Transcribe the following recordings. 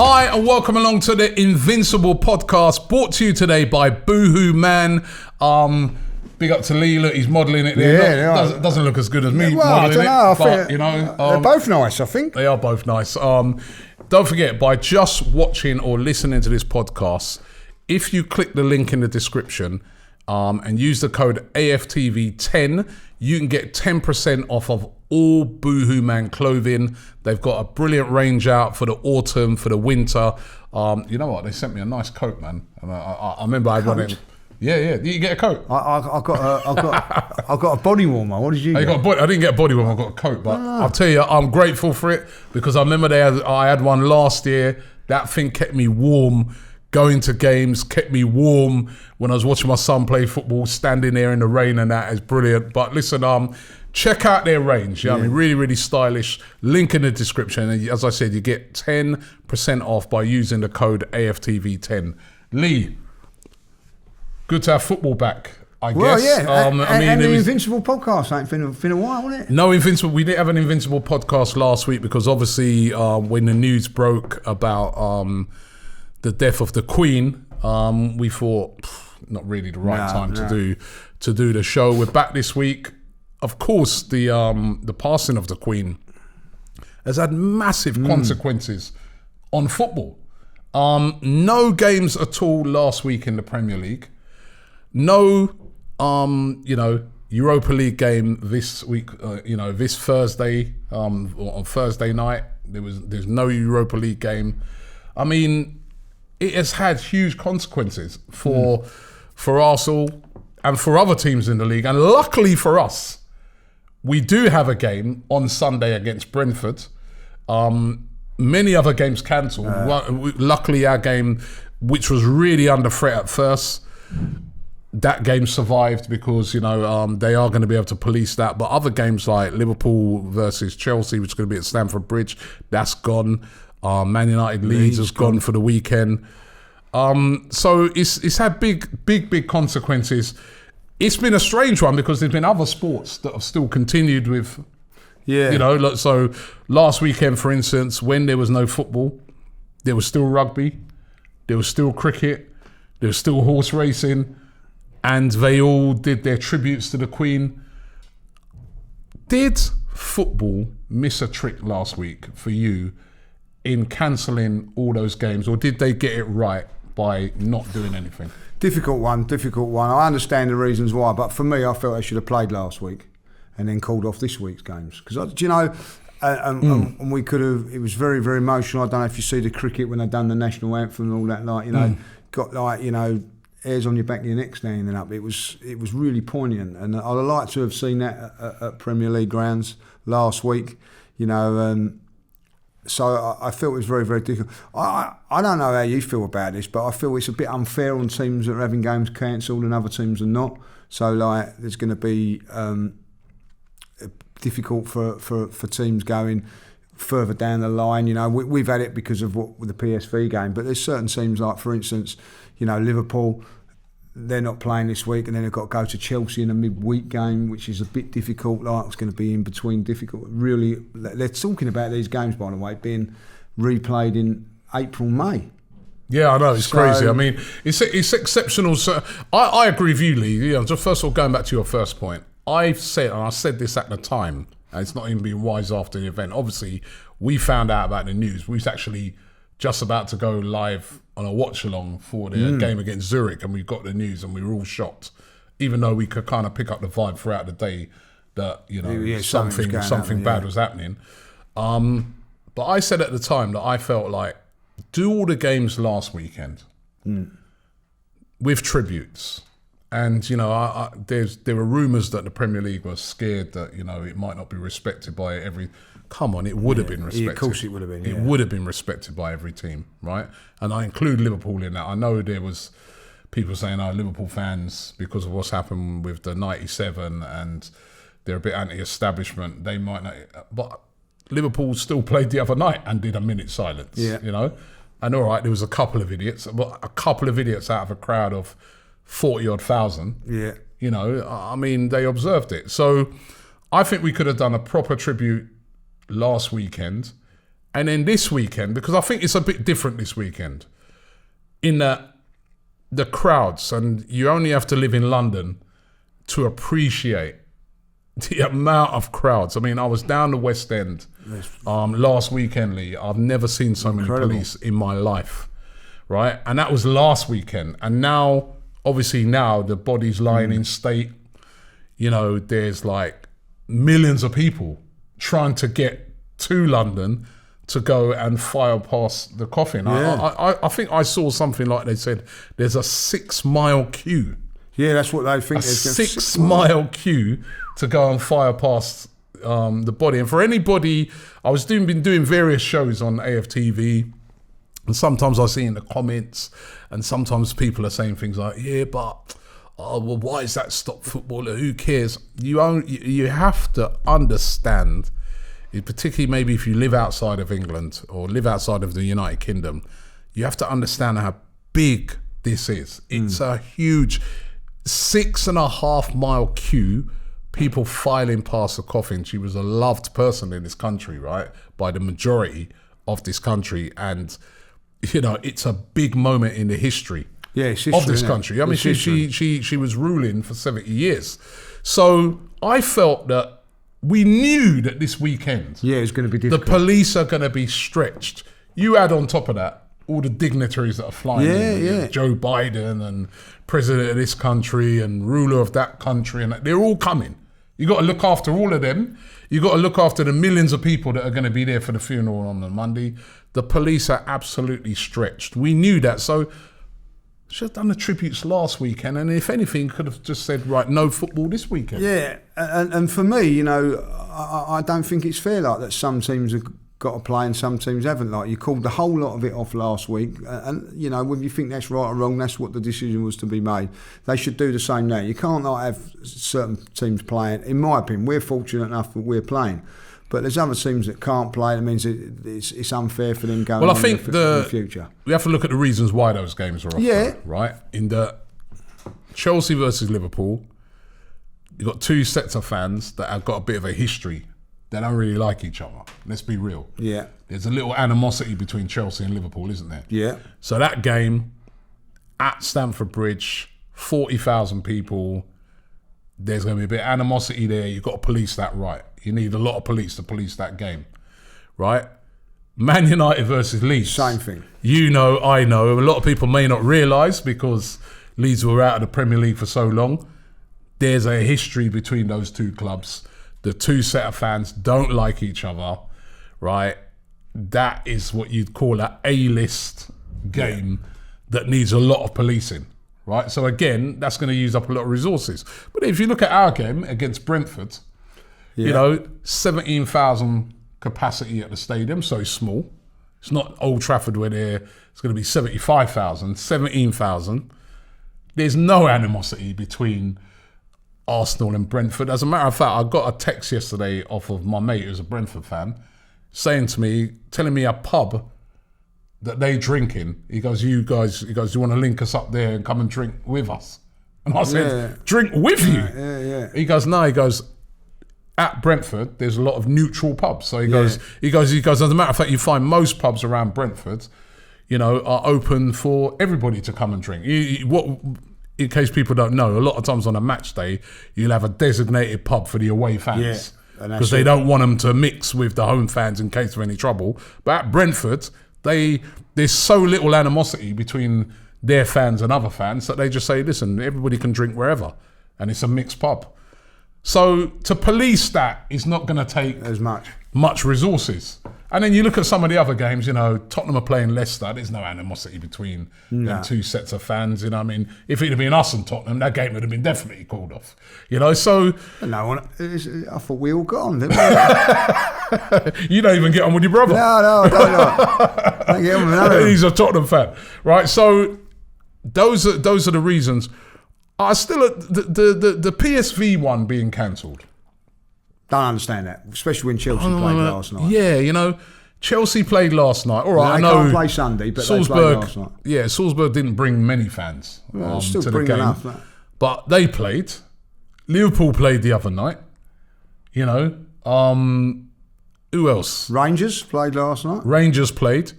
Hi and welcome along to the Invincible podcast, brought to you today by Boohoo Man. Big up to Lee, look, he's modelling it there. Yeah, doesn't look as good as me well, modelling I don't know, it, but they're both nice, I think. They are both nice. Don't forget, by just watching or listening to this podcast, if you click the link in the description and use the code AFTV10, you can get 10% off of all Boohoo Man clothing. They've got a brilliant range out for the autumn, for the winter. You know what? They sent me a nice coat, man. And I remember I wanted. Yeah. Did you get a coat? I got a body warmer. What did you get? I didn't get a body warmer. I got a coat, but I'll tell you, I'm grateful for it because I remember I had one last year. That thing kept me warm. Going to games kept me warm when I was watching my son play football, standing there in the rain, and that is brilliant. But listen, check out their range. I mean, really, really stylish. Link in the description. And as I said, you get 10% off by using the code AFTV10. Lee, good to have football back, I guess. Well, yeah. And the was, Invincible podcast ain't been a while, wasn't it? No, Invincible. We didn't have an Invincible podcast last week because obviously when the news broke about the death of the Queen, we thought not really the right time to do the show. We're back this week. Of course, the passing of the Queen has had massive consequences on football. No games at all last week in the Premier League. No, Europa League game this week. This Thursday, on Thursday night, there's no Europa League game. I mean, it has had huge consequences for Arsenal and for other teams in the league. And luckily for us, we do have a game on Sunday against Brentford. Many other games cancelled. Luckily, our game, which was really under threat at first, that game survived because, they are going to be able to police that. But other games like Liverpool versus Chelsea, which is going to be at Stamford Bridge, that's gone. Man United Leeds has gone for the weekend. So it's had big consequences. It's been a strange one because there's been other sports that have still continued with, so last weekend, for instance, when there was no football, there was still rugby, there was still cricket, there was still horse racing, and they all did their tributes to the Queen. Did football miss a trick last week for you in cancelling all those games, or did they get it right by not doing anything? Difficult one. I understand the reasons why, but for me, I felt they should have played last week and then called off this week's games. Because, and we could have, it was very, very emotional. I don't know if you see the cricket when they've done the national anthem and all that, got hairs on your back of your neck standing up. It was really poignant, and I'd have liked to have seen that at Premier League grounds last week, So I felt it was very, very difficult. I don't know how you feel about this, but I feel it's a bit unfair on teams that are having games cancelled and other teams are not. So there's going to be difficult for teams going further down the line. We've had it because of with the PSV game, but there's certain teams like, for instance, Liverpool. They're not playing this week, and then they've got to go to Chelsea in a midweek game, which is a bit difficult. It's going to be in between difficult. Really, they're talking about these games, by the way, being replayed in April, May. Yeah, I know, it's crazy. I mean, it's exceptional. So I agree with you, Lee. Just first of all, going back to your first point, I said this at the time, and it's not even been wise after the event. Obviously, we found out about the news. We was actually just about to go live on a watch along for the game against Zurich, and we got the news and we were all shocked, even though we could kind of pick up the vibe throughout the day that something bad was happening. But I said at the time that I felt like do all the games last weekend with tributes, and there were rumours that the Premier League was scared that it might not be respected by every. Come on, it would have been respected. Of course it would have been. It would have been respected by every team, right? And I include Liverpool in that. I know there was people saying, Liverpool fans, because of what's happened with the 97 and they're a bit anti-establishment, they might not... But Liverpool still played the other night and did a minute silence, And all right, there was a couple of idiots, but a couple of idiots out of a crowd of 40-odd thousand. Yeah. They observed it. So I think we could have done a proper tribute last weekend And then this weekend, because I think it's a bit different this weekend, in that the crowds, and you only have to live in London to appreciate the amount of crowds. I mean, I was down the West End last weekend, Lee. I've never seen so many police in my life, right? And that was last weekend. And now, obviously now, the body's lying in state. You know, there's like millions of people trying to get to London to go and file past the coffin. Yeah. I think I saw something like they said there's a 6-mile queue. Yeah, that's what they think. A 6-mile queue to go and fire past the body. And for anybody, been doing various shows on AFTV, and sometimes I see in the comments, and sometimes people are saying things like, yeah, but well, why is that stop footballer? Who cares? You have to understand, particularly maybe if you live outside of England or live outside of the United Kingdom, you have to understand how big this is. It's a huge 6.5-mile queue, people filing past the coffin. She was a loved person in this country, right? By the majority of this country. And, you know, it's a big moment in the history of this country. I mean, she was ruling for 70 years. So I felt that we knew that this weekend, it was going to be difficult. The police are going to be stretched. You add on top of that all the dignitaries that are flying in, Joe Biden and president of this country and ruler of that country, and they're all coming. You got to look after all of them. You got to look after the millions of people that are going to be there for the funeral on the Monday. The police are absolutely stretched. We knew that. So should have done the tributes last weekend, and if anything, could have just said, right, no football this weekend. Yeah, and for me, you know, I don't think it's fair like that. Some teams have got to play and some teams haven't. Like, you called the whole lot of it off last week, and you know, whether you think that's right or wrong, that's what the decision was to be made. They should do the same now. You can't like have certain teams playing. In my opinion, we're fortunate enough that we're playing, but there's other teams that can't play. That means it's unfair for them going. Well, I think in the future we have to look at the reasons why those games are off. Yeah, right. In the Chelsea versus Liverpool, you've got two sets of fans that have got a bit of a history. They don't really like each other. Let's be real. Yeah. There's a little animosity between Chelsea and Liverpool, isn't there? Yeah. So that game at Stamford Bridge, 40,000 people, there's going to be a bit of animosity there. You've got to police that right. You need a lot of police to police that game, right? Man United versus Leeds. Same thing. You know, I know. A lot of people may not realise because Leeds were out of the Premier League for so long. There's a history between those two clubs. The two set of fans don't like each other, right? That is what you'd call an A-list game that needs a lot of policing, right? So again, that's going to use up a lot of resources. But if you look at our game against Brentford, you know, 17,000 capacity at the stadium, so small. It's not Old Trafford where it's going to be 75,000, 17,000. There's no animosity between Arsenal and Brentford. As a matter of fact, I got a text yesterday off of my mate who's a Brentford fan, telling me a pub that they drink in. He goes, you want to link us up there and come and drink with us? And I said, drink with you? Yeah. He goes, no, at Brentford, there's a lot of neutral pubs. So he goes, as a matter of fact, you find most pubs around Brentford, you know, are open for everybody to come and drink. In case people don't know, a lot of times on a match day, you'll have a designated pub for the away fans because they don't want them to mix with the home fans in case of any trouble. But at Brentford, there's so little animosity between their fans and other fans that they just say, listen, everybody can drink wherever, and it's a mixed pub. So to police that is not going to take as much resources. And then you look at some of the other games, you know, Tottenham are playing Leicester. There's no animosity between them two sets of fans. You know, I mean, if it had been us and Tottenham, that game would have been definitely called off. You know, so no one. I thought we all got on, didn't we? You don't even get on with your brother. No, I don't get on with none of them. He's a Tottenham fan, right? So those are the reasons. I still the PSV one being cancelled. Don't understand that, especially when Chelsea played last night. Yeah, you know, Chelsea played last night. All right, I know they can't play Sunday, but they played last night. Yeah, Salzburg didn't bring many fans still to bring the game, enough, but they played. Liverpool played the other night. You know, Who else? Rangers played last night. Rangers played.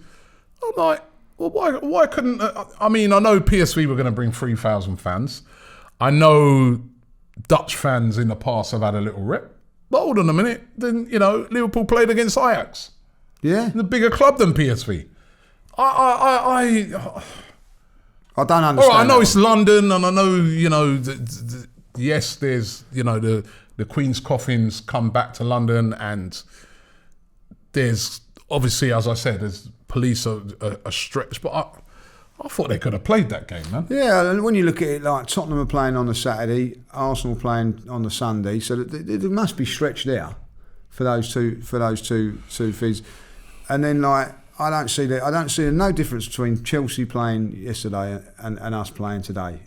I'm like, well, why couldn't... I mean, I know PSV were going to bring 3,000 fans. I know Dutch fans in the past have had a little rip. But hold on a minute. Then, Liverpool played against Ajax. Yeah. The bigger club than PSV. I don't understand. All right, I know it's London, and I know, yes, there's, the Queen's coffins come back to London, and there's obviously, as I said, there's police are stretched, but I thought they could have played that game, man. Yeah, and when you look at it, like Tottenham are playing on the Saturday, Arsenal playing on the Sunday, so there must be stretch there for those two fees, and then like. I don't see no difference between Chelsea playing yesterday and us playing today.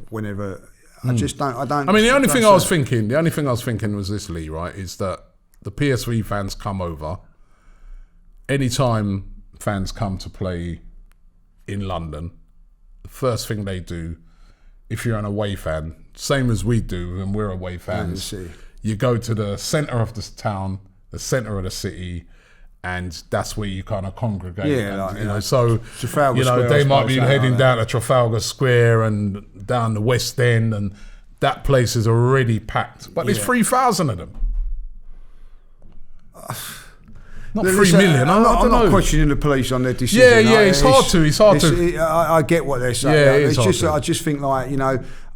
Whenever I just don't. I mean, the only thing I was thinking was this, Lee. Right, is that the PSV fans come over. Anytime fans come to play in London, the first thing they do, if you're an away fan, same as we do, and we're away fans, you go to the centre of the town, the centre of the city. And that's where you kind of congregate. Yeah, and, so Trafalgar Square, they might be heading down to Trafalgar Square and down the West End, and that place is already packed. But there's 3,000 of them. Not 3 million. I'm not questioning the police on their decision. Yeah, it's hard to. I get what they're saying. Yeah, it's just I just think like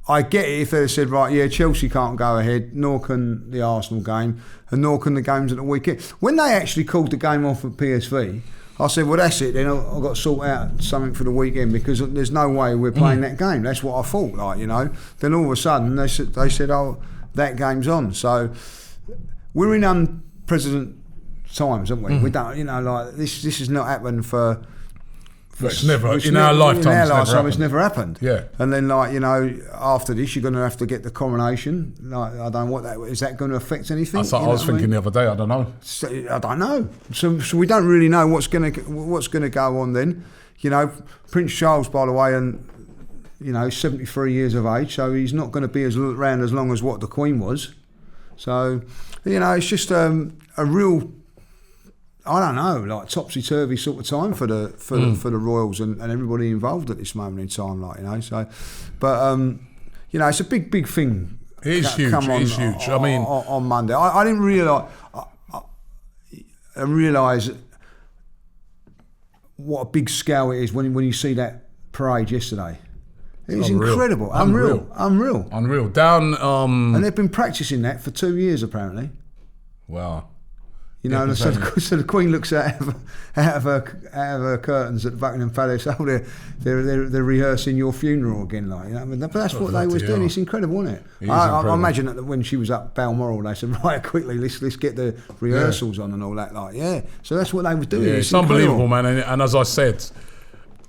I get it if they said right, Chelsea can't go ahead, nor can the Arsenal game. And nor can the games at the weekend. When they actually called the game off at PSV, I said, well, that's it. Then I've got to sort out something for the weekend because there's no way we're playing that game. That's what I thought, Then all of a sudden, they said, oh, that game's on. So we're in unprecedented times, aren't we? We don't, this has not happened for... It's never in our lifetime. It's never happened. Yeah, and then after this, you're going to have to get the coronation. I don't know what that is. That going to affect anything? I was thinking the other day. I don't know. I don't know. So we don't really know what's going to go on then. Prince Charles, by the way, and 73 years of age, so he's not going to be around as long as what the Queen was. So it's just a real. I don't know, like topsy-turvy sort of time for the Royals and everybody involved at this moment in time, So, but it's a big thing. It is huge. It's huge. I mean, on Monday, I didn't realise. I realised what a big scale it is when you see that parade yesterday. It was incredible, unreal. Down, and they've been practising that for 2 years apparently. Wow. So the Queen looks out of her curtains at Buckingham Palace. Oh, they're rehearsing your funeral again, But that's what they was doing. It's incredible, isn't it? I imagine that when she was up Balmoral, they said, right, quickly, let's get the rehearsals on and all that. So that's what they was doing. Yeah, it's unbelievable, man. And as I said,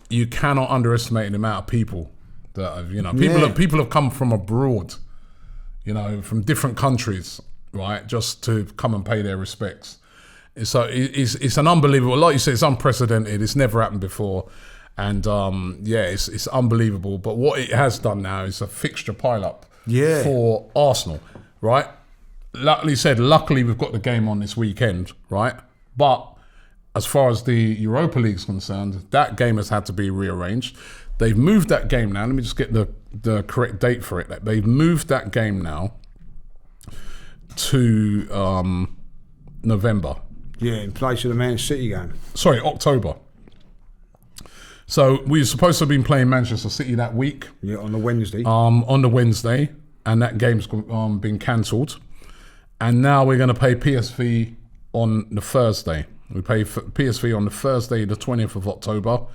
you cannot underestimate the amount of people that have, people have come from abroad, from different countries, right, just to come and pay their respects. So it's an unbelievable, like you said, it's unprecedented. It's never happened before, and it's unbelievable. But what it has done now is a fixture pile-up for Arsenal, right? Luckily we've got the game on this weekend, right? But as far as the Europa League is concerned, that game has had to be rearranged. They've moved that game now. Let me just get the correct date for it. They've moved that game now to November. Yeah, in place of the Man City game. Sorry, October. So we were supposed to have been playing Manchester City that week. Yeah, on the Wednesday. And that game's been cancelled. And now we're going to play PSV on the Thursday. We play PSV on the Thursday, the 20th of October.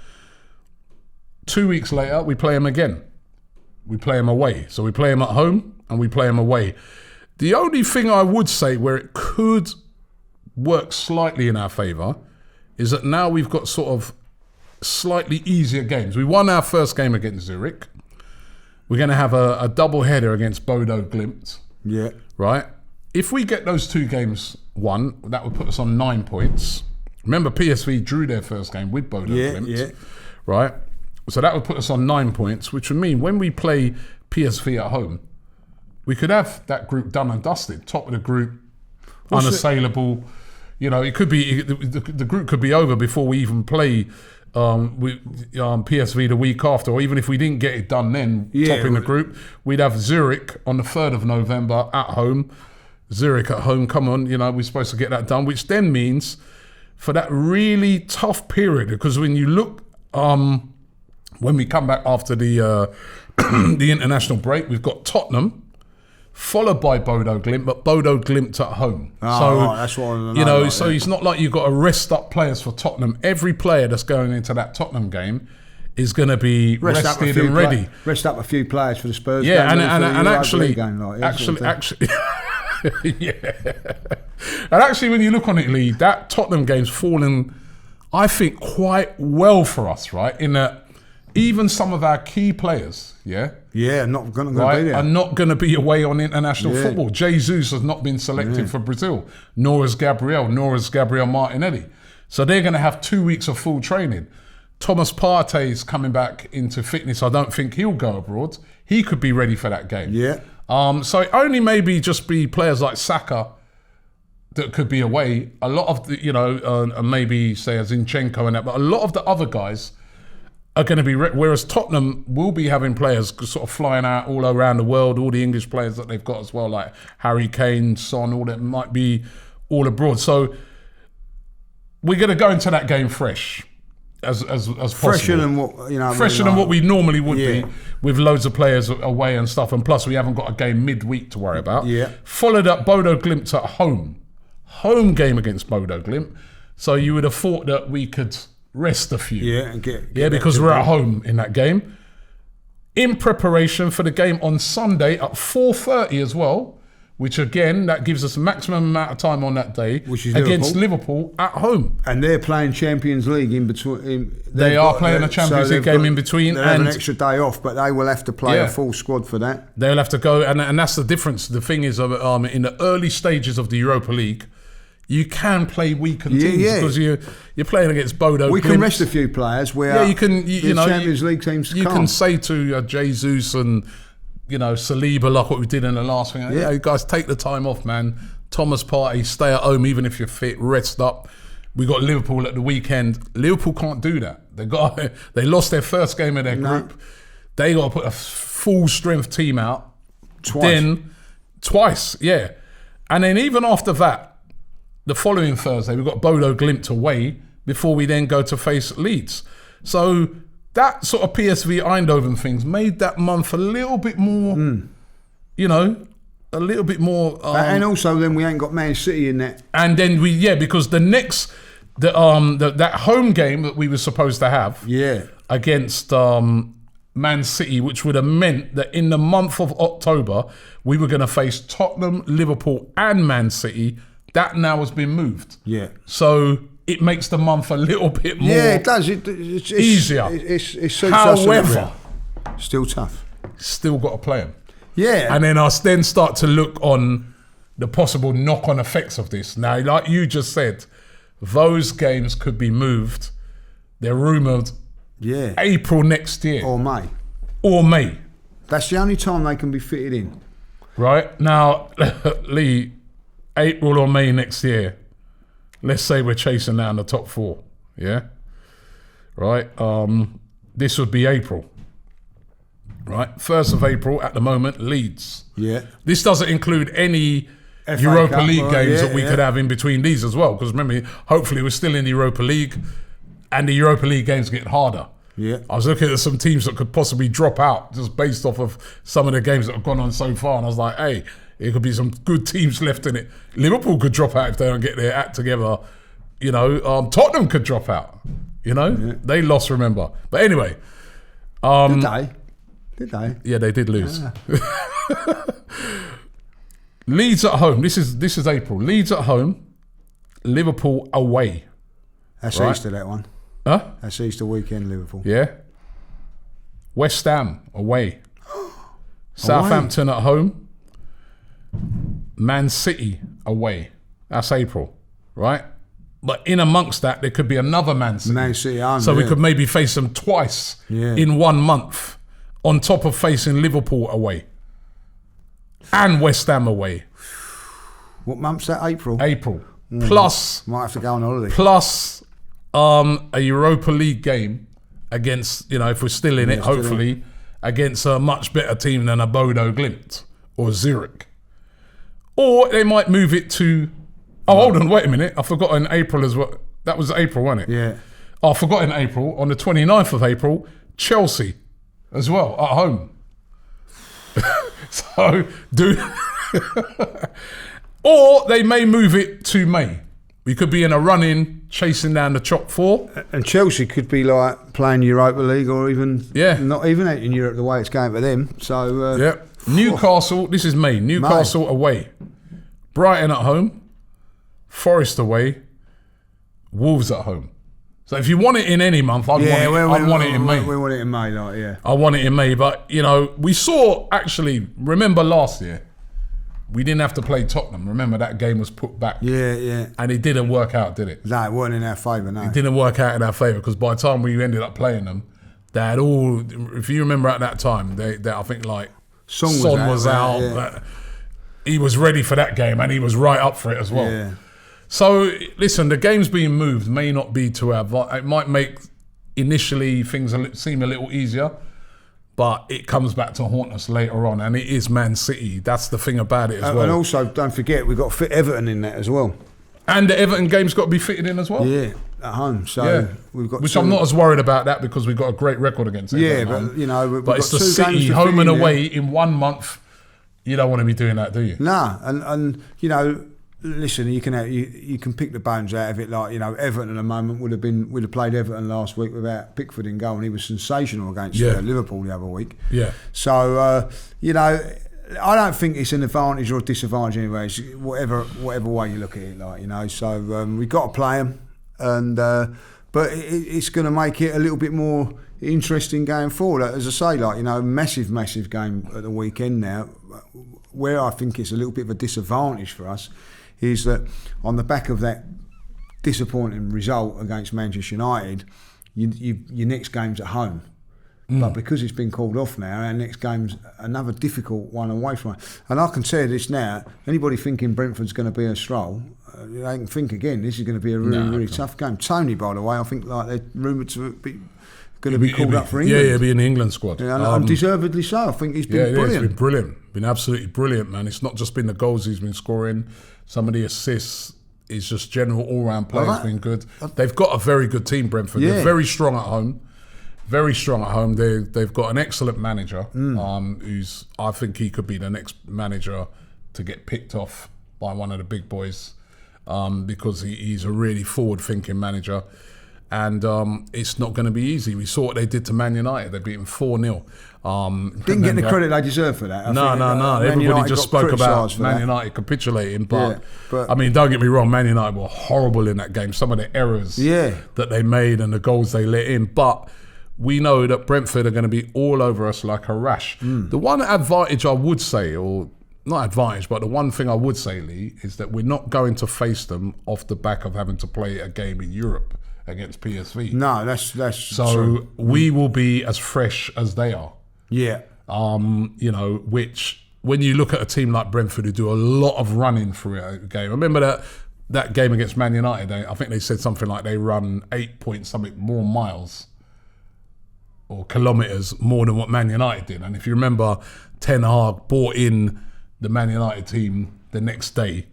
2 weeks later, we play them again. We play them away. So we play them at home and we play them away. The only thing I would say where it could work slightly in our favour is that now we've got sort of slightly easier games. We won our first game against Zurich. We're going to have a double header against Bodo Glimt. Yeah. Right? If we get those two games won, that would put us on 9 points. Remember, PSV drew their first game with Bodo Glimt. Yeah. Right? So that would put us on 9 points, which would mean when we play PSV at home, we could have that group done and dusted. Top of the group, unassailable. it could be the group could be over before we even play PSV the week after, or even if we didn't get it done then, topping the group, we'd have Zurich on the 3rd of November at home. Zurich at home, come on, we're supposed to get that done, which then means for that really tough period, because when you look, when we come back after the the international break, we've got Tottenham, followed by Bodo Glimt, but Bodo Glimt at home. That's what I know. So it's not like you've got to rest up players for Tottenham. Every player that's going into that Tottenham game is going to be rested and ready. Rest up a few players for the Spurs game. And actually, yeah. And actually, when you look on it, Lee, that Tottenham game's fallen, I think, quite well for us, right? In that even some of our key players, not going to be there, are not going to be away on international football. Jesus has not been selected for Brazil, nor has Gabriel Martinelli. So they're going to have 2 weeks of full training. Thomas Partey's coming back into fitness. I don't think he'll go abroad. He could be ready for that game. So it only maybe just be players like Saka that could be away. A lot of the, maybe say Zinchenko and that, but a lot of the other guys are going to be, whereas Tottenham will be having players sort of flying out all around the world, all the English players that they've got as well, like Harry Kane, Son, all that might be all abroad. So we're going to go into that game fresh as possible. Fresher than what we normally would be, with loads of players away and stuff, and plus we haven't got a game midweek to worry about. Followed up Bodo Glimt at home game against Bodo Glimt. So you would have thought that we could rest a few. And get because we're at home in that game. In preparation for the game on Sunday at 4:30 as well, which again, that gives us maximum amount of time on that day, which is against Liverpool at home. And they're playing Champions League in between. They are playing a Champions League game in between. They have an extra day off, but they will have to play a full squad for that. They'll have to go, and that's the difference. The thing is, in the early stages of the Europa League, you can play weakened teams because you're playing against Bodo. We can rest a few players where you can, Champions League teams you can say to Jesus and Saliba, like what we did in the last thing. Yeah, you guys take the time off, man. Thomas Partey, stay at home even if you're fit, rest up. We got Liverpool at the weekend. Liverpool can't do that. They lost their first game of their group. They got to put a full strength team out. Twice, yeah. And then even after that, the following Thursday, we've got Bodo Glimt away before we then go to face Leeds. So that sort of PSV Eindhoven things made that month a little bit more, a little bit more. And also then we ain't got Man City in that. And then because the next, that home game that we were supposed to have against Man City, which would have meant that in the month of October, we were going to face Tottenham, Liverpool and Man City. That now has been moved. So it makes the month a little bit more. Yeah, it does. It's easier. It's however, still tough. Still got to play them. Yeah. And then I then start to look on the possible knock-on effects of this. Now, like you just said, those games could be moved. They're rumoured April next year. Or May. That's the only time they can be fitted in. Right. Now, Lee, April or May next year, let's say we're chasing down the top four, right? This would be April, right? 1st of April at the moment, Leeds. This doesn't include any Europa League games that we could have in between these as well, because remember, hopefully we're still in the Europa League, and the Europa League games get harder. I was looking at some teams that could possibly drop out just based off of some of the games that have gone on so far, and I was like, hey, it could be some good teams left in it. Liverpool could drop out if they don't get their act together. Tottenham could drop out. They lost, remember. But anyway, did they? Yeah, they did lose. Leeds at home. This is April. Leeds at home. Liverpool away. That's Easter, that one. Huh? That's Easter weekend, Liverpool. Yeah. West Ham away. Southampton at home. Man City away. That's April, right? But in amongst that, there could be another Man City. Man City, so we could maybe face them twice in 1 month, on top of facing Liverpool away and West Ham away. What month's that? April. plus might have to go on holiday. Plus a Europa League game against, if we're still in it, hopefully, against a much better team than a Bodo Glimt or Zurich. Or they might move it to... Oh, hold on, wait a minute. I forgot in April as well. That was April, wasn't it? Yeah. Oh, I forgot in April. On the 29th of April, Chelsea as well, at home. So, or they may move it to May. We could be in a run-in, chasing down the top 4. And Chelsea could be like playing Europa League or even not even out in Europe the way it's going for them. So Newcastle, this is May. Newcastle away. Brighton at home. Forest away. Wolves at home. So if you want it in any month, I'd want it in May. We want it in May, I want it in May. But, we saw, actually, remember last year, we didn't have to play Tottenham. Remember, that game was put back. Yeah. And it didn't work out, did it? No, it weren't in our favour, no. It didn't work out in our favour because by the time we ended up playing them, they had all... If you remember at that time, they I think, like, Son was out. Yeah. He was ready for that game and he was right up for it as well. Yeah. So, listen, the games being moved may not be to our... It might make initially things seem a little easier, but it comes back to haunt us later on, and it is Man City. That's the thing about it as well. And also, don't forget, we've got to fit Everton in that as well. And the Everton game's got to be fitted in as well? Yeah, at home. So we've got Which I'm not as worried about that because we've got a great record against Everton. Yeah, but, but it's the City, home and away, in 1 month. You don't want to be doing that, do you? No, and listen, you can pick the bones out of it. Like Everton at the moment would have played Everton last week without Pickford in goal, and he was sensational against Liverpool the other week. Yeah. So I don't think it's an advantage or a disadvantage anyway. It's whatever way you look at it, So we've got to play them, and but it's going to make it a little bit more interesting going forward. As I say, massive game at the weekend now. Where I think it's a little bit of a disadvantage for us is that on the back of that disappointing result against Manchester United, your next game's at home. But because it's been called off now, our next game's another difficult one away from it. And I can tell you this now, anybody thinking Brentford's going to be a stroll, they can think again, this is going to be a really tough game. Tony, by the way, I think they're rumoured to be going to be called up for England. Yeah, he'll be in the England squad. Yeah, and deservedly so. I think he's been brilliant. He's been brilliant. Been absolutely brilliant, man. It's not just been the goals he's been scoring. Some of the assists. It's just general all-round play has been good. They've got a very good team, Brentford. Yeah. They're very strong at home. Very strong at home. They've got an excellent manager who's... I think he could be the next manager to get picked off by one of the big boys because he's a really forward-thinking manager. And it's not going to be easy. We saw what they did to Man United. They beat them 4-0. Didn't get the credit they deserve for that. No. Everybody just spoke about Man United capitulating. But I mean, don't get me wrong, Man United were horrible in that game. Some of the errors that they made and the goals they let in. But we know that Brentford are going to be all over us like a rash. The one advantage I would say, or not advantage, but the one thing I would say, Lee, is that we're not going to face them off the back of having to play a game in Europe against PSV. No, that's so true. We will be as fresh as they are. Yeah. Which when you look at a team like Brentford who do a lot of running through a game. Remember that game against Man United, I think they said something like they run 8 point something more miles or kilometres more than what Man United did. And if you remember, Ten Hag brought in the Man United team the next day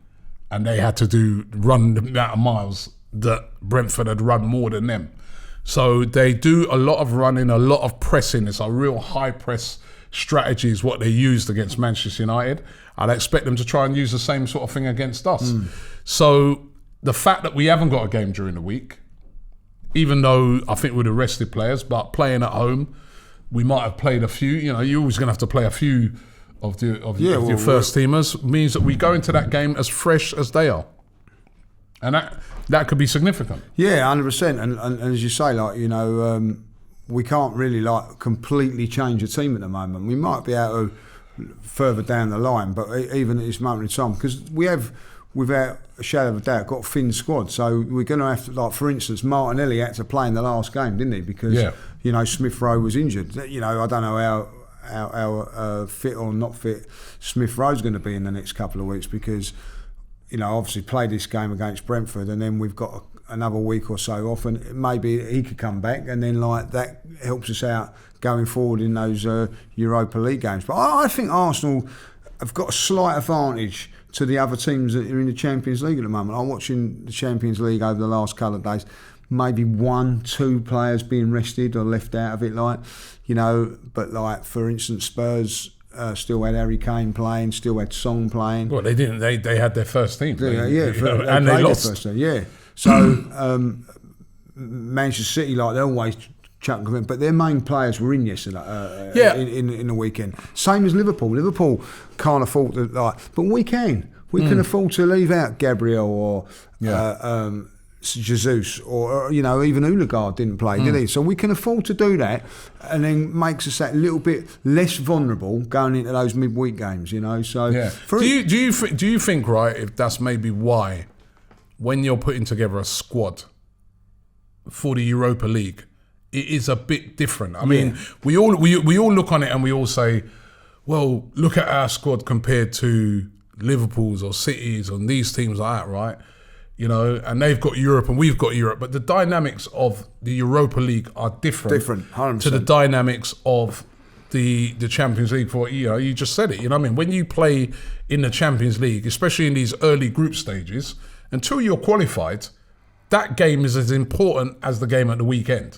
and they had to run the amount of miles that Brentford had run more than them. So they do a lot of running, a lot of pressing. It's a real high press strategy is what they used against Manchester United. I'd expect them to try and use the same sort of thing against us. So the fact that we haven't got a game during the week, even though I think we'd have rested players, but playing at home, we might have played a few. You're always going to have to play a few of your first teamers. Means that we go into that game as fresh as they are. And that could be significant. Yeah, 100%. And as you say, we can't really completely change a team at the moment. We might be able to further down the line, but even at this moment in time, because we have, without a shadow of a doubt, got a thin squad. So we're going to have to, for instance, Martinelli had to play in the last game, didn't he? Because Smith Rowe was injured. I don't know how fit or not fit Smith Rowe's going to be in the next couple of weeks because obviously play this game against Brentford, and then we've got another week or so off, and maybe he could come back, and then like that helps us out going forward in those Europa League games. But I think Arsenal have got a slight advantage to the other teams that are in the Champions League at the moment. I'm watching the Champions League over the last couple of days. Maybe 1-2 players being rested or left out of it, but like for instance, Spurs still had Harry Kane playing, still had Song playing. Well, they didn't. They had their first team. And they lost. So Manchester City, like they're always chucking them in, but their main players were in yesterday. In the weekend. Same as Liverpool. Liverpool can't afford to but we can. We can afford to leave out Gabriel or Jesus or even Odegaard didn't play, did he? So we can afford to do that, and then makes us that little bit less vulnerable going into those midweek games. So do you think right, if that's maybe why when you're putting together a squad for the Europa League, it is a bit different. I mean, we all look on it and we all say, well, look at our squad compared to Liverpool's or City's and these teams like that, right? And they've got Europe and we've got Europe, but the dynamics of the Europa League are different 100%. to the dynamics of the Champions League. For you just said it. When you play in the Champions League, especially in these early group stages, until you're qualified, that game is as important as the game at the weekend.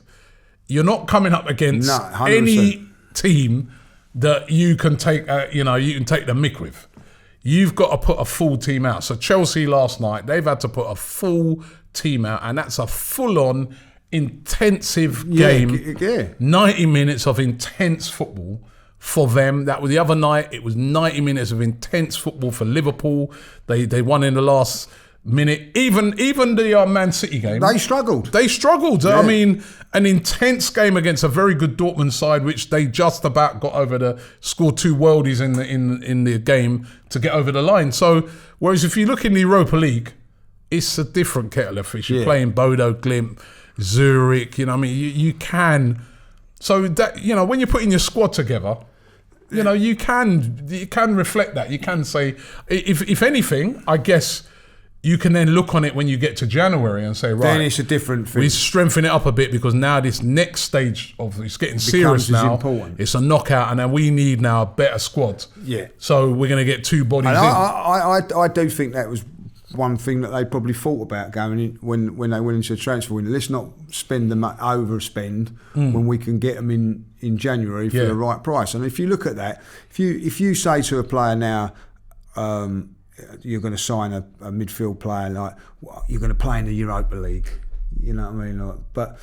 You're not coming up against any team that you can take, you can take the mick with. You've got to put a full team out. So Chelsea last night, they've had to put a full team out, and that's a full-on intensive game. 90 minutes of intense football for them. That was the other night. It was 90 minutes of intense football for Liverpool. They won in the last minute. Even the Man City game, they struggled. Yeah. I mean, an intense game against a very good Dortmund side, which they just about got over scored 2 worldies in the game to get over the line. So, whereas if you look in the Europa League, it's a different kettle of fish. You're playing Bodo Glimt, Zurich. You can. So that when you're putting your squad together, you can reflect that. You can say, if anything, I guess. You can then look on it when you get to January and say, right, then it's a different thing. We strengthen it up a bit because now this next stage of it's getting serious now. Important. It's a knockout, and then we need now a better squad. Yeah. So we're going to get 2 bodies in. I do think that was one thing that they probably thought about going in when they went into the transfer window. Let's not spend them overspend when we can get them in January for the right price. And if you look at that, if you say to a player now, you're going to sign a midfield player you're going to play in the Europa League, you know what I mean? But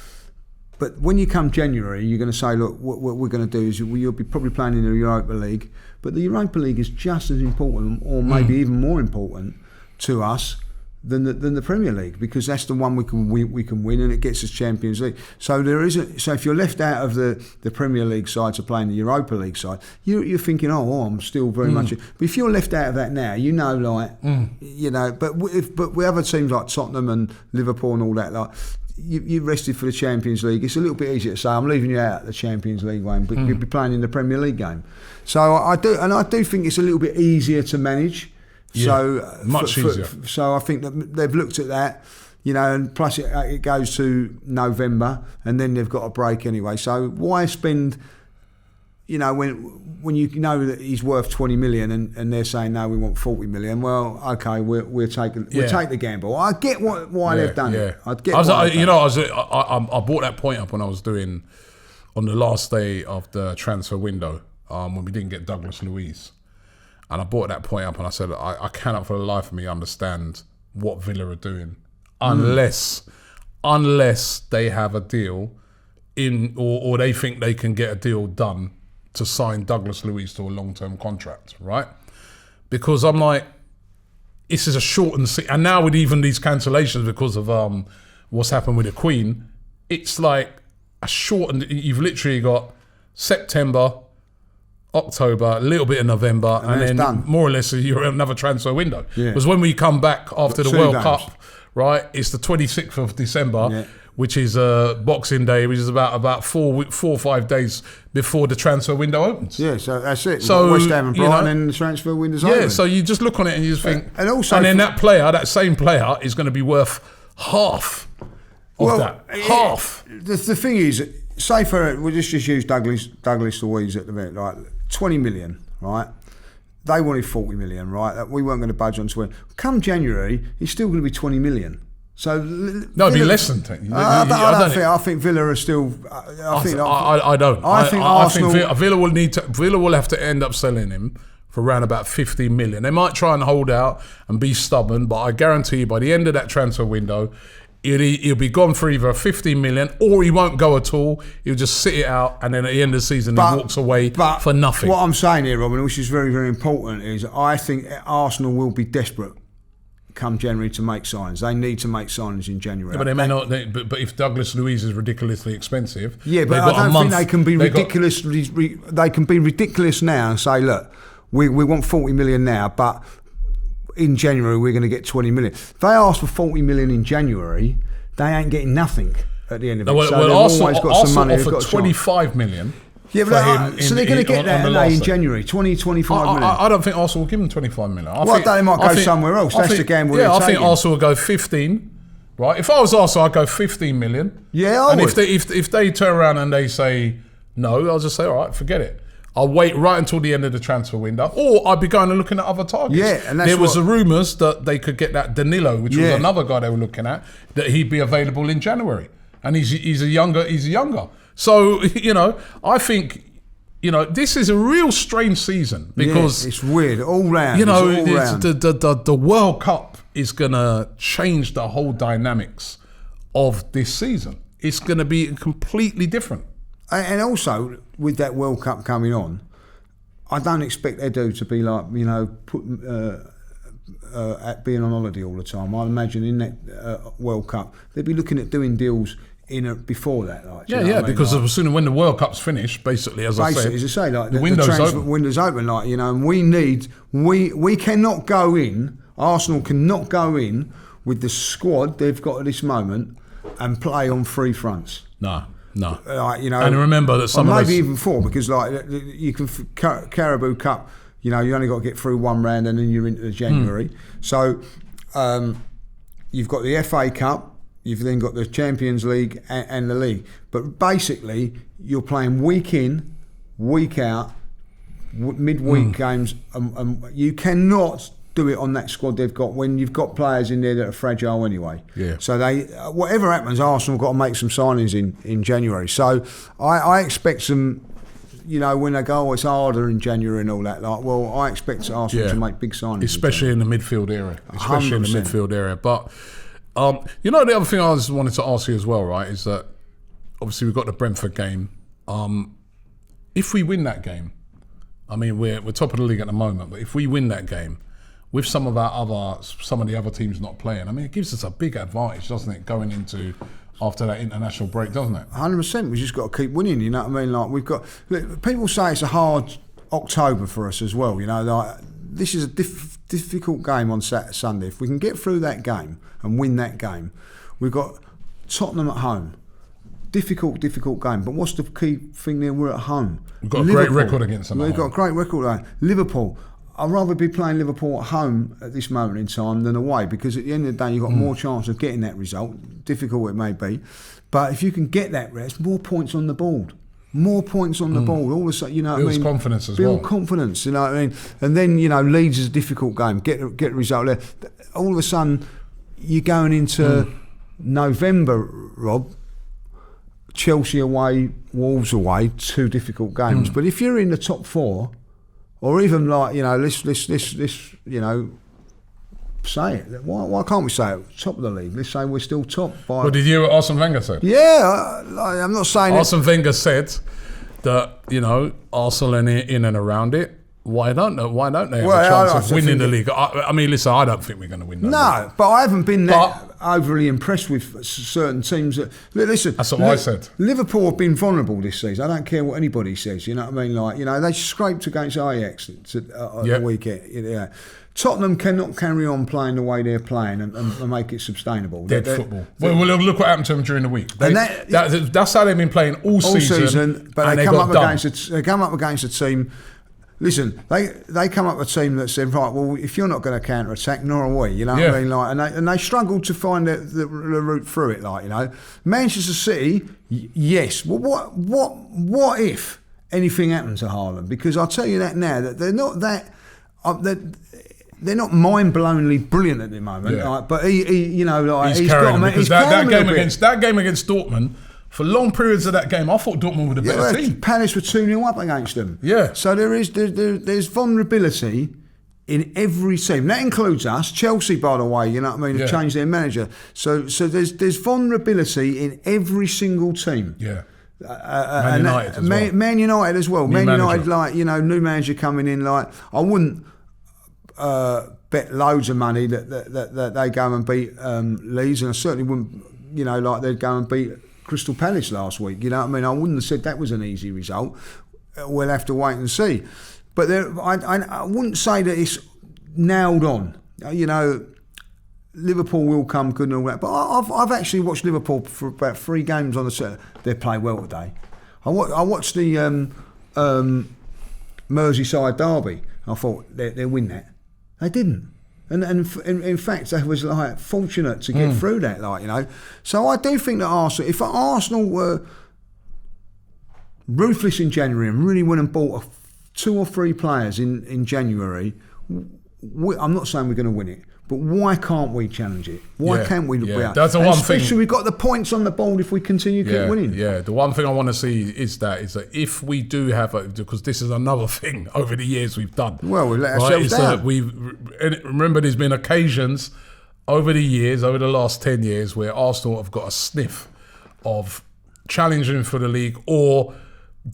when you come January, you're going to say, look, what we're going to do is you'll be probably playing in the Europa League, but the Europa League is just as important, or maybe even more important to us than the Premier League, because that's the one we can win, and it gets us Champions League. So so if you're left out of the Premier League side to play in the Europa League side, you're thinking, I'm still very much. But if you're left out of that now, but with other teams like Tottenham and Liverpool and all that, you're rested for the Champions League. It's a little bit easier to say, I'm leaving you out of the Champions League game, but you'll be playing in the Premier League game. So I do think it's a little bit easier to manage. Much easier. So I think that they've looked at that, and plus it goes to November, and then they've got a break anyway. So why spend, when you know that he's worth 20 million and they're saying no, we want 40 million. Well, okay, we'll take the gamble. I get why they've done it. I brought that point up when I was doing on the last day of the transfer window when we didn't get Douglas Luiz. And I brought that point up and I said, I cannot for the life of me understand what Villa are doing unless they have a deal or they think they can get a deal done to sign Douglas Luiz to a long-term contract, right? Because I'm like, this is a shortened season. And now with even these cancellations because of what's happened with the Queen, it's like a shortened, you've literally got September, October, a little bit of November, and then done. More or less you're in another transfer window. Yeah. Because when we come back after the World games. Cup, right, it's the 26th of December. Yeah. which is Boxing Day, which is about 4 or 5 days before the transfer window opens. Yeah, so that's it. So West Ham and Brighton, and the transfer window's open. Yeah, so you just look on it and you just think, and then that same player is going to be worth half of that. Half. The thing is, say we'll just use Douglas Luiz at the minute, like 20 million, right? They wanted 40 million, right? We weren't going to budge on 20. Come January, he's still going to be 20 million. So no, it'd be less than 10. I think Villa are still. I don't. I think Arsenal. Villa will have to end up selling him for around about 15 million. They might try and hold out and be stubborn, but I guarantee you by the end of that transfer window, he'll be gone for either 15 million or he won't go at all. He'll just sit it out, and then at the end of the season he walks away for nothing. What I'm saying here, Robin, which is very, very important, is I think Arsenal will be desperate come January to make signings. They need to make signings in January. Yeah, but they may not. But if Douglas Luiz is ridiculously expensive, yeah, but I don't think they can be ridiculous. They can be ridiculous now and say, look, we want 40 million now, but in January we're going to get 20 million. If they ask for 40 million in January, they ain't getting nothing at the end of it. Well, Arsenal offered 25 million. Yeah, but so they're going to get that in January, 25 million. I don't think Arsenal will give them 25 million. They might go somewhere else. That's the gamble they're taking. I think Arsenal will go 15. Right? If I was Arsenal, I'd go 15 million. Yeah, I would. If they turn around and they say no, I'll just say, all right, forget it. I'll wait right until the end of the transfer window, or I'd be going and looking at other targets. Yeah, and there was the rumours that they could get that Danilo, which was another guy they were looking at, that he'd be available in January, and he's a younger. So I think this is a real strange season because it's weird all round. The World Cup is going to change the whole dynamics of this season. It's going to be completely different. And also, with that World Cup coming on, I don't expect Edu to be like, being on holiday all the time. I imagine in that World Cup, they'd be looking at doing deals before that. Because as soon as when the World Cup's finished, basically, as I say, the window's open. And we cannot go in, Arsenal cannot go in with the squad they've got at this moment and play on three fronts. No. And remember that maybe even four, because you can Carabao Cup. You only got to get through one round and then you're into January. So you've got the FA Cup, you've then got the Champions League and the league. But basically, you're playing week in, week out, midweek games. You cannot do it on that squad they've got when you've got players in there that are fragile anyway. Yeah. So whatever happens, Arsenal have got to make some signings in January. So I expect some, when they go, it's harder in January and all that. I expect Arsenal to make big signings. Especially in the midfield area. But, the other thing I just wanted to ask you as well, right, is that obviously we've got the Brentford game. If we win that game, I mean, we're top of the league at the moment, but if we win that game, with some of the other teams not playing, I mean, it gives us a big advantage, doesn't it, going into after that international break, doesn't it? 100%. We just got to keep winning. You know what I mean? We've got. People say it's a hard October for us as well. This is a difficult game on Sunday. If we can get through that game and win that game, we've got Tottenham at home. Difficult game. But what's the key thing there? We're at home. We've got a great record against them. We've got a great record at home. Liverpool. I'd rather be playing Liverpool at home at this moment in time than away, because at the end of the day you've got more chance of getting that result, difficult it may be. But if you can get that rest, more points on the board. All of a sudden, Builds confidence as well. Build confidence, you know what I mean? And then, Leeds is a difficult game. Get a result there. All of a sudden, you're going into November, Rob. Chelsea away, Wolves away, 2 difficult games. But if you're in the top 4, or even let's say it. Why can't we say it? Top of the league. Let's say we're still top. Well, did you hear what Arsene Wenger said? Yeah, I'm not saying Arsene Wenger said that, Arsenal in and around it, Why don't they have Well, a chance I of winning the think league? I mean, listen, I don't think we're going to win. No, but I haven't been that overly impressed with certain teams. Listen, that's what I said. Liverpool have been vulnerable this season. I don't care what anybody says. You know what I mean? Like, you know, they scraped against Ajax at the weekend. Yeah. Tottenham cannot carry on playing the way they're playing and make it sustainable. Dead football. Well, look what happened to them during the week. That's how they've been playing all season. But they come up against a team. Listen, they come up with a team that said, right, well, if you're not going to counter attack, nor are we. You know what I mean? Like, and they struggled to find the route through it. Like, you know, Manchester City, yes. Well, what if anything happened to Haaland? Because I'll tell you that now, that they're not that. They're not mind-blowingly brilliant at the moment, like, but he you know, like he's carrying got them because that game against Dortmund, for long periods of that game, I thought Dortmund were the better team. Palace were 2-0 up against them. Yeah. So there's vulnerability in every team. That includes us. Chelsea, by the way, you know what I mean, have changed their manager. So there's vulnerability in every single team. Yeah. Man United as well. New manager. United, like, you know, new manager coming in. Like, I wouldn't bet loads of money that they go and beat Leeds, and I certainly wouldn't, you know, like they'd go and beat Crystal Palace last week. You know what I mean? I wouldn't have said that was an easy result. We'll have to wait and see. But I wouldn't say that it's nailed on. You know, Liverpool will come good and all that. But I've actually watched Liverpool for about 3 games on the set. They play well today. I watched the Merseyside derby. I thought they'll win that. They didn't. And in fact, they was like fortunate to get through that, like, you know. So I do think that Arsenal, if Arsenal were ruthless in January and really went and bought 2 or 3 players in January, I'm not saying we're going to win it, but why can't we challenge it? Why can't we? That's the one thing. Especially we've got the points on the board if we continue to keep winning. Yeah, the one thing I want to see is that if we do have because this is another thing over the years we've done. Well, we let ourselves down. Remember, there's been occasions over the years, over the last 10 years, where Arsenal have got a sniff of challenging for the league or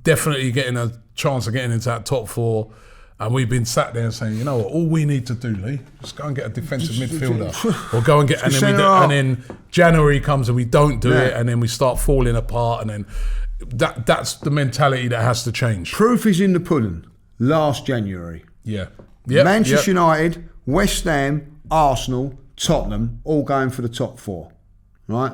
definitely getting a chance of getting into that top 4. And we've been sat there saying, you know what, all we need to do, Lee, just go and get a defensive midfielder, or go and get, and then January comes and we don't do it, and then we start falling apart, and then that's the mentality that has to change. Proof is in the pudding. Last January, Manchester United, West Ham, Arsenal, Tottenham, all going for the top 4, right?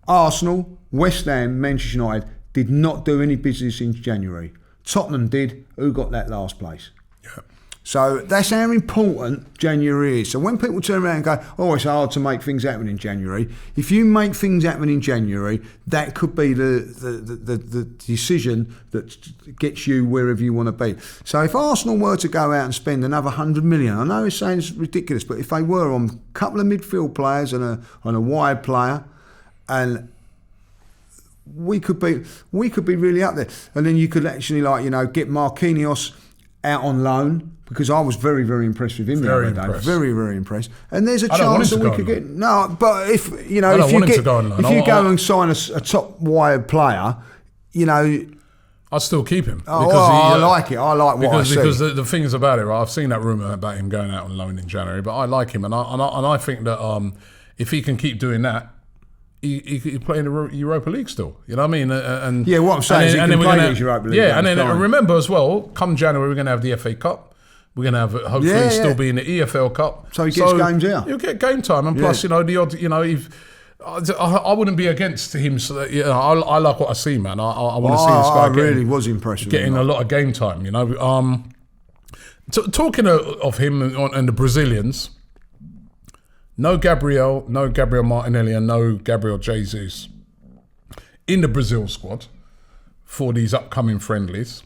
Arsenal, West Ham, Manchester United did not do any business in January. Tottenham did. Who got that last place? So that's how important January is. So when people turn around and go, oh, it's hard to make things happen in January, if you make things happen in January, that could be the decision that gets you wherever you want to be. So if Arsenal were to go out and spend another 100 million, I know it sounds ridiculous, but if they were on a couple of midfield players and on a wide player, and we could be really up there. And then you could actually, like, you know, get Marquinhos out on loan, because I was very, very impressed with him the other day. Very, very impressed. And there's a chance that we could get... No, but if you go and sign a top wide player, you know... I'd still keep him. I like it. I like what I see. Because the thing is about it, right? I've seen that rumour about him going out on loan in January, but I like him. And I think that if he can keep doing that, he play in the Europa League still. You know what I mean? And what I'm saying is he can play in the Europa League. Yeah, and then remember as well, come January, we're going to have the FA Cup. We're going to have, hopefully, still be in the EFL Cup. So he gets games out. You'll get game time. And plus, you know, the odd, you know, I wouldn't be against him. So, you know, I like what I see, man. I want to see this guy. I really was impressed with getting a lot of game time, you know. Talking of him and the Brazilians, no Gabriel Martinelli and no Gabriel Jesus in the Brazil squad for these upcoming friendlies.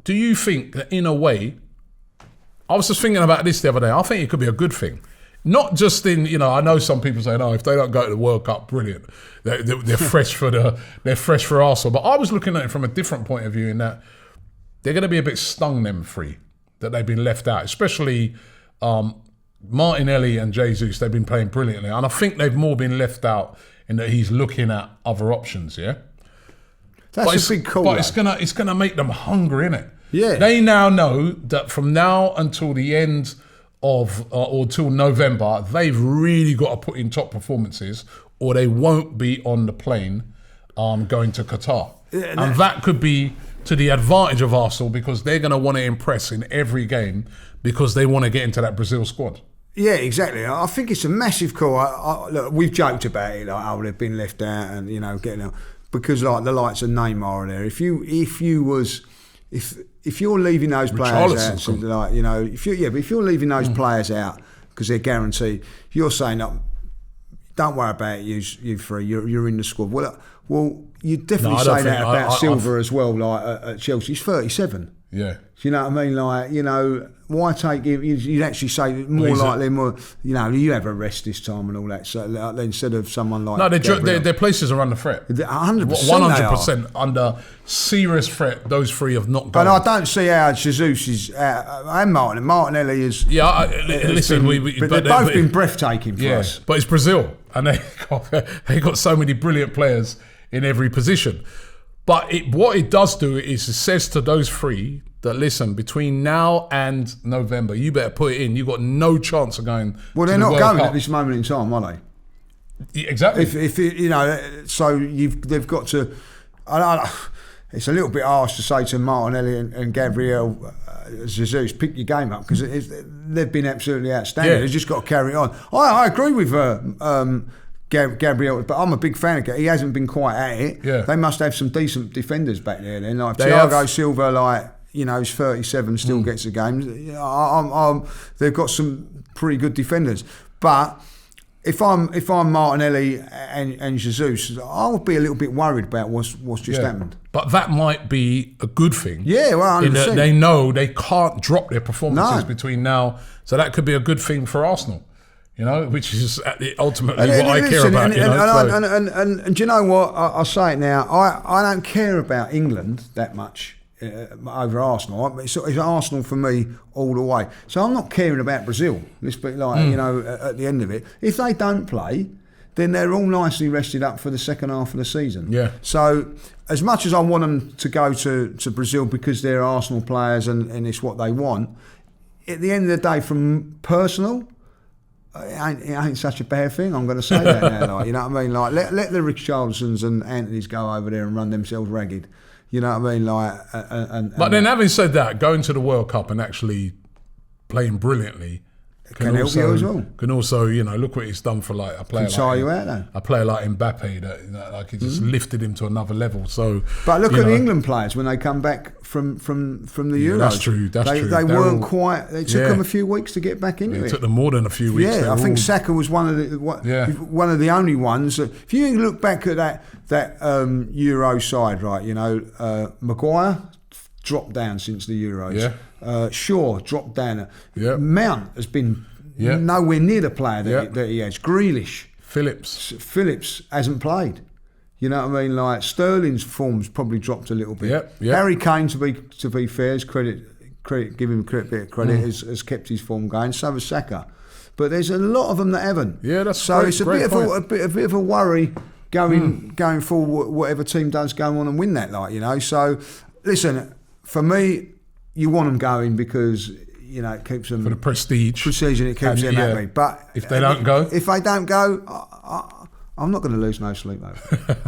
Do you think that in a way, I was just thinking about this the other day, I think it could be a good thing. Not just in, you know, I know some people say, no, if they don't go to the World Cup, brilliant. They're fresh for Arsenal. But I was looking at it from a different point of view in that they're going to be a bit stung, them 3, that they've been left out, especially Martinelli and Jesus. They've been playing brilliantly. And I think they've more been left out in that he's looking at other options, yeah? That's a big call. But it's gonna make them hungry, innit? Yeah. They now know that from now until the end of or till November, they've really got to put in top performances, or they won't be on the plane going to Qatar. Yeah, and that could be to the advantage of Arsenal, because they're going to want to impress in every game, because they want to get into that Brazil squad. Yeah, exactly. I think it's a massive call. Look, we've joked about it, like, they've been left out, and getting out, because like the likes of Neymar are there. If you're leaving those players out, so like, if you're leaving those players out because they're guaranteed, you're saying, don't worry about it, you three, you're in the squad. Well, you definitely say that about Silva as well. Like at Chelsea, he's 37. Yeah. Do you know what I mean? Like, why take him? You'd actually say you have a rest this time and all that. So like, instead of someone like their places are under threat. 100% under serious threat. Those three have not gone. And I don't see how Jesus is and Martinelli is. Yeah, listen, they've both been breathtaking for us. But it's Brazil, and they got so many brilliant players in every position. But what it does do is it says to those three that, listen, between now and November, you better put it in. You've got no chance of going. Well, they're not going at this moment in time, are they? Exactly. If so they've got to. It's a little bit harsh to say to Martinelli and Gabriel Jesus, pick your game up, because they've been absolutely outstanding. They've just got to carry on. I agree with Gabriel, but I'm a big fan of Gabriel. He hasn't been quite at it. Yeah. They must have some decent defenders back there then. Like Thiago Silva, he's 37, still gets the games. They've got some pretty good defenders. But if I'm Martinelli and Jesus, I would be a little bit worried about what's just happened. But that might be a good thing. Yeah, well, 100%. They know they can't drop their performances between now. So that could be a good thing for Arsenal. Which is ultimately what I care about. And do you know what? I'll say it now. I don't care about England that much over Arsenal. It's Arsenal for me all the way. So I'm not caring about Brazil. Let's be at the end of it. If they don't play, then they're all nicely rested up for the second half of the season. Yeah. So as much as I want them to go to Brazil because they're Arsenal players and it's what they want, at the end of the day, from personal, it ain't such a bad thing. I'm going to say that now. You know what I mean? Like, let the Richarlisons and Anthony's go over there and run themselves ragged. You know what I mean? But then, having said that, going to the World Cup and actually playing brilliantly can help you as well. Can also, look what he's done for like a player. Can tire you out though. A player like Mbappe, that he just lifted him to another level. So, but look at the England players when they come back from the Euros. That's true. They weren't quite. It took them a few weeks to get back into it. It took them more than a few weeks. Yeah, I think Saka was one of the only ones. If you look back at that Euro side, right? Maguire dropped down since the Euros. Yeah. Shaw dropped down. Yeah. Mount has been nowhere near the player that he has. Grealish. Phillips hasn't played. You know what I mean? Like, Sterling's form's probably dropped a little bit. Yep. Harry Kane, to be fair, give him a bit of credit, has kept his form going. So has Saka. But there's a lot of them that haven't. Yeah, that's so. Great, it's a bit of a worry going forward. Whatever team does go on and win that, So listen, for me, you want them going because it keeps them for the prestige, and it keeps them happy. But if they don't go, I'm not going to lose no sleep over.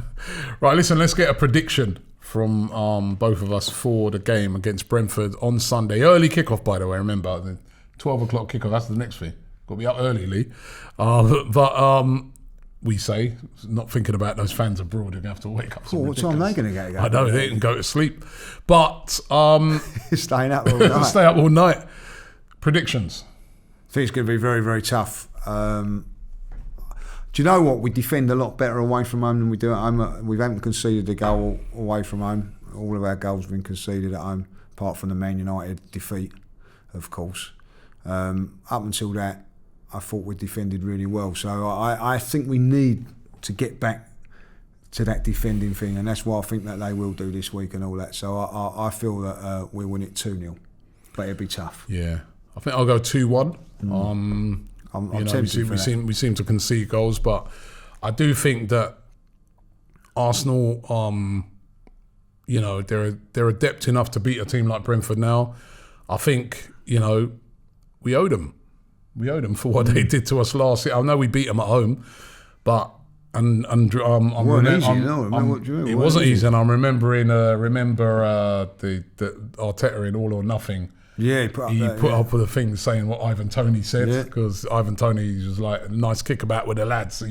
Right, listen, let's get a prediction from both of us for the game against Brentford on Sunday. Early kickoff, by the way. Remember, the 12 o'clock kickoff. That's the next thing. Got to be up early, Lee. We say, not thinking about those fans abroad, they're going to have to wake up. What time are they going to go? I know, they didn't go to sleep. But staying up all night. Stay up all night. Predictions. I think it's going to be very, very tough. Do you know what? We defend a lot better away from home than we do at home. We haven't conceded a goal away from home. All of our goals have been conceded at home, apart from the Man United defeat, of course. Up until that, I thought we defended really well. So I think we need to get back to that defending thing, and that's what I think that they will do this week and all that. So I feel that we'll win it 2-0, but it'll be tough. Yeah, I think I'll go 2-1. I'm tempted for that. We seem to concede goals, but I do think that Arsenal you know, they're adept enough to beat a team like Brentford now. I think, you know, we owed them. We owed them for what they did to us last year. I know we beat them at home, but it wasn't easy. And I'm remembering the Arteta in All or Nothing. Yeah, he put up with a thing saying what Ivan Toney said, because Ivan Toney was like a nice kickabout with the lads.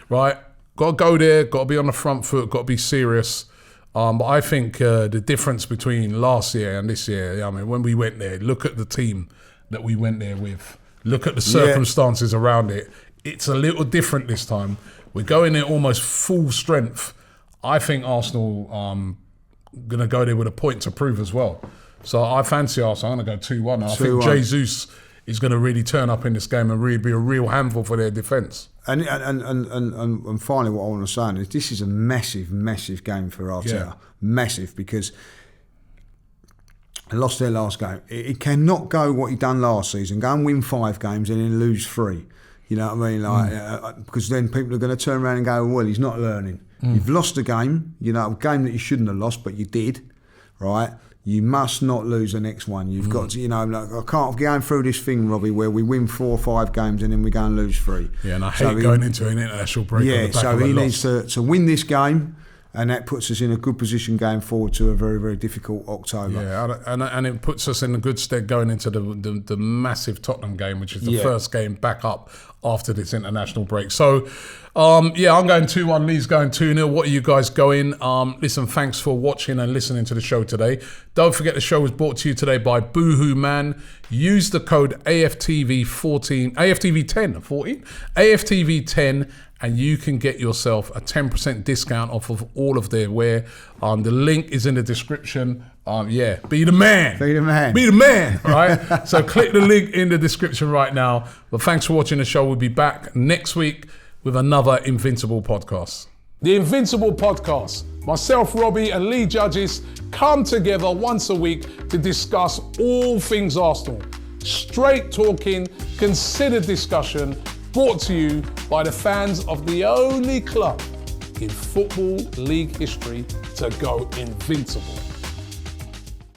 Right, got to go there, got to be on the front foot, got to be serious. But I think the difference between last year and this year, I mean, when we went there, look at the team that we went there with, look at the circumstances around it. It's a little different this time. We're going there almost full strength. I think Arsenal going to go there with a point to prove as well. So I fancy Arsenal. I'm going to go 2-1. I think Jesus is going to really turn up in this game and really be a real handful for their defence. And finally, what I want to say is this is a massive, massive game for Arteta. Yeah. Massive, because they lost their last game. It cannot go what he done last season. Go and win 5 games and then lose 3. You know what I mean? Like, because then people are going to turn around and go, well, he's not learning. You've lost a game, you know, a game that you shouldn't have lost, but you did, right? You must not lose the next one. You've got to, you know, like, I can't go through this thing, Robbie, where we win 4 or 5 games and then we go and lose 3. Yeah, and I hate going into an international break. Yeah, on the back so of he needs to win this game, and that puts us in a good position going forward to a very, very difficult October. Yeah, and it puts us in a good stead going into the massive Tottenham game, which is the first game back up after this international break. So, I'm going 2-1. Lee's going 2-0. What are you guys going? Listen, thanks for watching and listening to the show today. Don't forget the show was brought to you today by Boohoo Man. Use the code AFTV10, AFTV10, and you can get yourself a 10% discount off of all of their wear. The link is in the description. Be the man. Be the man. Be the man, right? So click the link in the description right now. But thanks for watching the show. We'll be back next week with another Invincible podcast. The Invincible podcast. Myself, Robbie, and Lee Judges come together once a week to discuss all things Arsenal. Straight talking, considered discussion, brought to you by the fans of the only club in Football League history to go invincible.